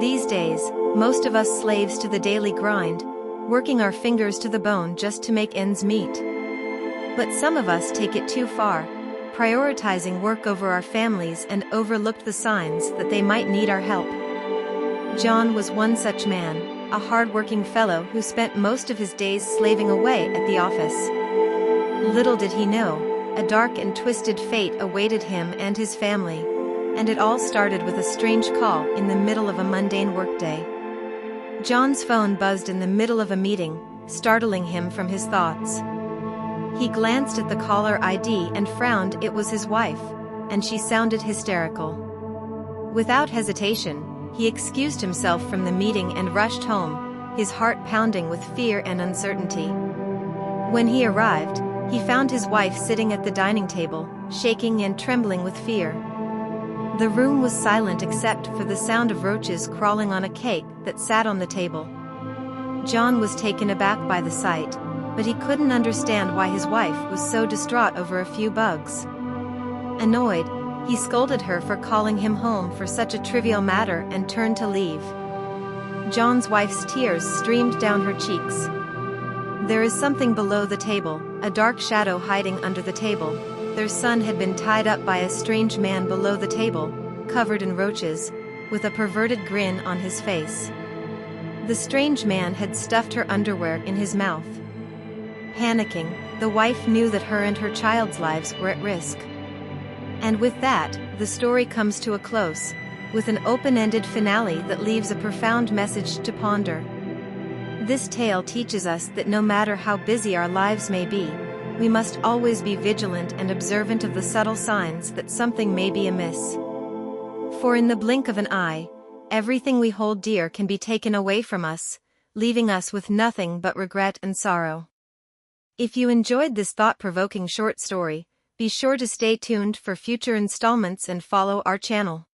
These days, most of us slaves to the daily grind, working our fingers to the bone just to make ends meet. But some of us take it too far, prioritizing work over our families and overlooked the signs that they might need our help. John was one such man, a hard-working fellow who spent most of his days slaving away at the office. Little did he know, a dark and twisted fate awaited him and his family, and it all started with a strange call in the middle of a mundane workday. John's phone buzzed in the middle of a meeting, startling him from his thoughts. He glanced at the caller ID and frowned. It was his wife, and she sounded hysterical. Without hesitation, he excused himself from the meeting and rushed home, his heart pounding with fear and uncertainty. When he arrived, he found his wife sitting at the dining table, shaking and trembling with fear. The room was silent except for the sound of roaches crawling on a cake that sat on the table. John was taken aback by the sight, but he couldn't understand why his wife was so distraught over a few bugs. Annoyed, he scolded her for calling him home for such a trivial matter and turned to leave. John's wife's tears streamed down her cheeks. There is something below the table, a dark shadow hiding under the table. Their son had been tied up by a strange man below the table, covered in roaches, with a perverted grin on his face. The strange man had stuffed her underwear in his mouth. Panicking, the wife knew that her and her child's lives were at risk. And with that, the story comes to a close, with an open-ended finale that leaves a profound message to ponder. This tale teaches us that no matter how busy our lives may be, we must always be vigilant and observant of the subtle signs that something may be amiss. For in the blink of an eye, everything we hold dear can be taken away from us, leaving us with nothing but regret and sorrow. If you enjoyed this thought-provoking short story, be sure to stay tuned for future installments and follow our channel.